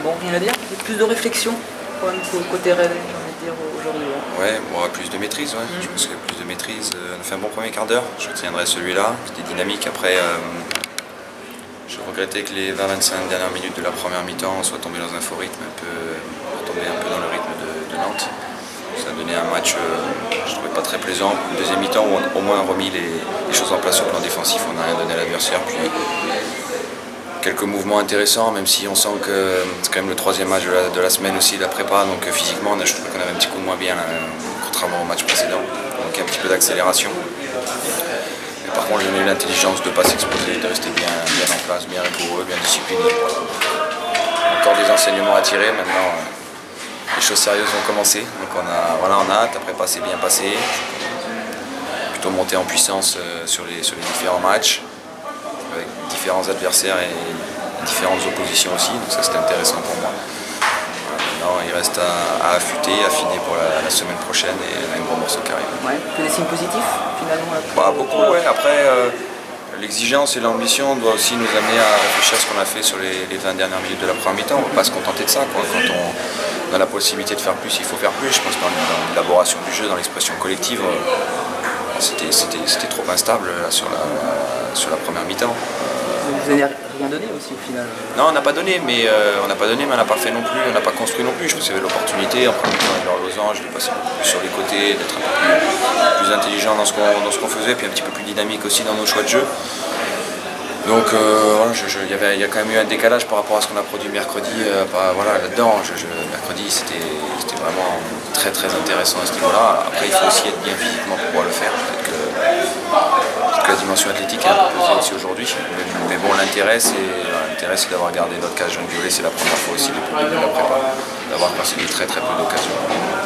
Bon, rien à dire. Plus de réflexion quand même côté Rennes, j'ai envie de dire aujourd'hui. Ouais, bon, plus de maîtrise, ouais. Je pense que plus de maîtrise. On a fait un bon premier quart d'heure. Je retiendrai celui-là. C'était dynamique. Après, je regrettais que les 20-25 dernières minutes de la première mi-temps soient tombées dans un faux rythme, tombées un peu dans le rythme de Nantes. Ça a donné un match, je trouvais pas très plaisant. Le deuxième mi-temps, où on a au moins remis les choses en place sur le plan défensif, on n'a rien donné à l'adversaire. Puis quelques mouvements intéressants, même si on sent que c'est quand même le troisième match de la semaine aussi, de la prépa. Donc physiquement, je trouve qu'on avait un petit coup de moins bien, là, contrairement au match précédent. Donc il y a un petit peu d'accélération. Par contre, j'ai eu l'intelligence de ne pas s'exposer, de rester bien en place, bien rigoureux, bien discipliné. Encore des enseignements à tirer. Maintenant, les choses sérieuses vont commencer. Donc on a hâte. La prépa s'est bien passée. Plutôt monter en puissance sur les différents matchs, avec différents adversaires et différentes oppositions aussi. Donc ça, c'était intéressant pour moi. Maintenant, il reste à affûter, affiner pour la semaine prochaine et un gros morceau qui arrive. Ouais, que des signes positifs finalement. Beaucoup, ouais. Après, l'exigence et l'ambition doivent aussi nous amener à réfléchir à ce qu'on a fait sur les 20 dernières minutes de la première mi-temps. On ne va pas se contenter de ça, quoi. Quand on a la possibilité de faire plus, il faut faire plus. Je pense que dans l'élaboration du jeu, dans l'expression collective, c'était trop instable là, sur la première mi-temps. Vous n'avez rien donné aussi au final. Non, on n'a pas donné, mais on n'a pas fait non plus, on n'a pas construit non plus. Je pense qu'il y avait l'opportunité, en premier temps, avec leur losange, de passer beaucoup plus sur les côtés, d'être un peu plus intelligent dans ce qu'on faisait, puis un petit peu plus dynamique aussi dans nos choix de jeu. Donc voilà, il y a quand même eu un décalage par rapport à ce qu'on a produit mercredi. Voilà, là-dedans, mercredi, c'était vraiment très très intéressant à ce niveau-là. Après, il faut aussi être bien physiquement pour pouvoir le faire. Peut-être que la dimension athlétique est un peu pesée aussi aujourd'hui. Mais bon, l'intérêt, c'est d'avoir gardé notre cage jaune violet. C'est la première fois aussi depuis le début de la prépa, d'avoir passé très très peu d'occasions,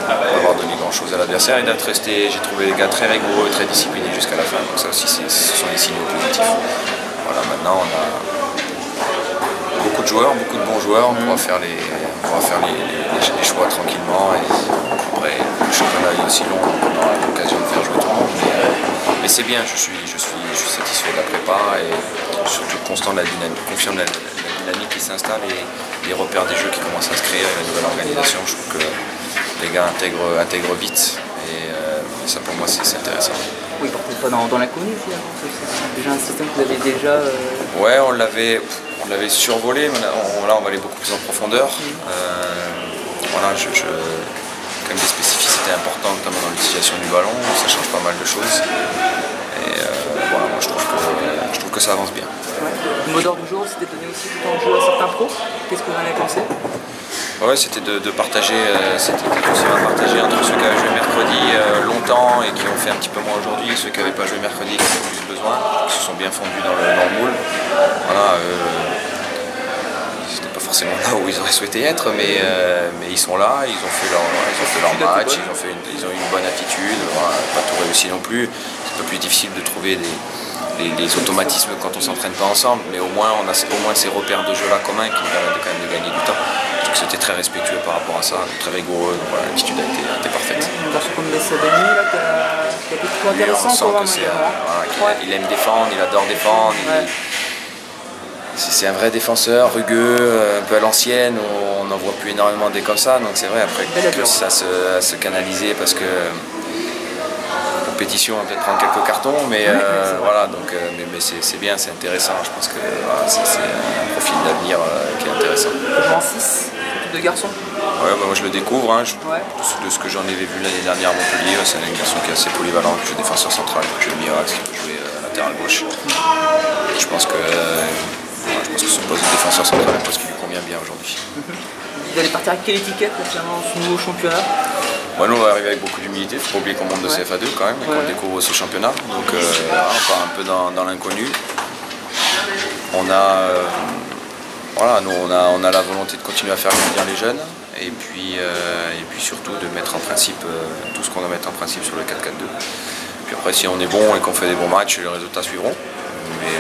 d'avoir donné grand-chose à l'adversaire et d'être resté, j'ai trouvé les gars très rigoureux, très disciplinés jusqu'à la fin. Donc ça aussi, ce sont des signaux positifs. Voilà, maintenant on a beaucoup de joueurs, beaucoup de bons joueurs, on pourra faire les choix tranquillement et après le championnat est aussi long, on aura l'occasion de faire jouer tout le monde. Mais c'est bien, je suis satisfait de la prépa et surtout constant de la dynamique, confiant de la dynamique qui s'installe et les repères des jeux qui commencent à se créer avec la nouvelle organisation. Je trouve que les gars intègrent vite et ça pour moi c'est intéressant. Oui, peut-être pas dans l'inconnu finalement, c'est déjà un système que vous avez déjà... Ouais, on l'avait survolé, mais là on va aller beaucoup plus en profondeur. Voilà, quand même des spécificités importantes, notamment dans l'utilisation du ballon, ça change pas mal de choses. Et voilà, moi je trouve que ça avance bien. Ouais. Le mot d'ordre du jour, c'était de donner aussi du temps de jeu à certains pros. Qu'est-ce que vous en avez pensé? Ouais, c'était de partager, partager entre ceux qui avaient joué mercredi longtemps et qui ont fait un petit peu moins aujourd'hui, et ceux qui n'avaient pas joué mercredi et qui avaient plus besoin, qui se sont bien fondus dans le moule. Voilà, c'était pas forcément là où ils auraient souhaité être, mais ils sont là, ils ont fait leur match, ils ont eu une bonne attitude, voilà, pas tout réussi non plus. C'est un peu plus difficile de trouver des automatismes quand on s'entraîne pas ensemble, mais au moins on a ces repères de jeu là communs qui nous permettent quand même de gagner du temps. Donc c'était très respectueux par rapport à ça, très rigoureux, donc voilà, l'attitude a été parfaite. Un garçon comme Messadani là qui a été plutôt intéressant. On sent que il aime défendre, il adore défendre. C'est un vrai défenseur, rugueux, un peu à l'ancienne, on n'en voit plus énormément des comme ça, donc c'est vrai après que ça se canaliser parce que compétition, on va peut-être prendre quelques cartons, mais voilà, donc mais c'est bien, c'est intéressant. Je pense que voilà, c'est un profil d'avenir qui est intéressant. Tu joues en 6, ce type de garçon? Ouais, bah moi je le découvre, hein, de ce que j'en avais vu l'année dernière à Montpellier, c'est un garçon qui est assez polyvalent, qui joue défenseur central, qui joue Mirax, qui peut jouer latéral gauche. Je pense que son poste de défenseur central est un poste qui lui convient bien aujourd'hui. Vous allez partir avec quelle étiquette finalement ce nouveau championnat? Nous on va arriver avec beaucoup d'humilité, il ne faut pas oublier qu'on monte de CFA2 quand même, et qu'on découvre ce championnat. Donc on part un peu dans l'inconnu. On a la volonté de continuer à faire grandir les jeunes et puis surtout de mettre en principe tout ce qu'on doit mettre en principe sur le 4-4-2. Puis après si on est bon et qu'on fait des bons matchs, les résultats suivront. Mais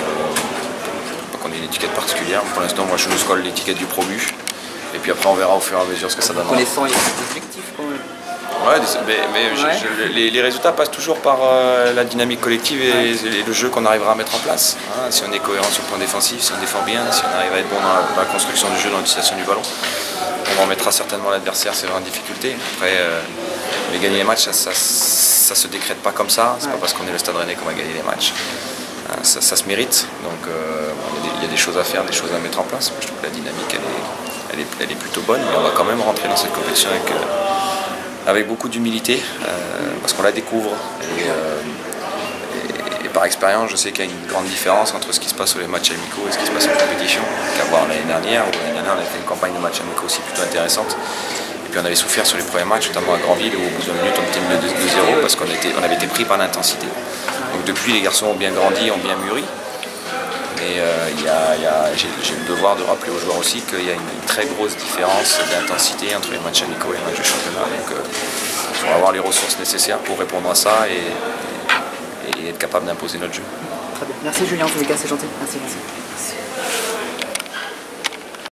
pas qu'on ait une étiquette particulière. Pour l'instant moi je nous colle l'étiquette du promu. Et puis après on verra au fur et à mesure ce que ça donnera. Connaissant les objectifs quand même. Ouais, les résultats passent toujours par la dynamique collective et le jeu qu'on arrivera à mettre en place. Si on est cohérent sur le plan défensif, si on défend bien, si on arrive à être bon dans la construction du jeu, dans l'utilisation du ballon. on en mettra certainement l'adversaire sévère en difficulté. Après, mais gagner les matchs, ça se décrète pas comme ça. C'est pas parce qu'on est le Stade Rennais qu'on va gagner les matchs. Ça se mérite. Donc il y a des choses à faire, des choses à mettre en place. Je trouve que la dynamique, elle est plutôt bonne. Mais on va quand même rentrer dans cette compétition avec beaucoup d'humilité, parce qu'on la découvre. Et par expérience, je sais qu'il y a une grande différence entre ce qui se passe sur les matchs amicaux et ce qui se passe en compétition. Qu'à voir l'année dernière, on avait fait une campagne de matchs amicaux aussi plutôt intéressante. Et puis on avait souffert sur les premiers matchs, notamment à Granville, où au bout d'une minute on était mené 2-0 parce qu'on avait été pris par l'intensité. Donc depuis, les garçons ont bien grandi, ont bien mûri. Mais j'ai le devoir de rappeler aux joueurs aussi qu'il y a une très grosse différence d'intensité entre les matchs amicaux et les matchs de championnat. Donc il faut avoir les ressources nécessaires pour répondre à ça et être capable d'imposer notre jeu. Très bien. Merci Julien, en tous les cas, c'est gentil. Merci.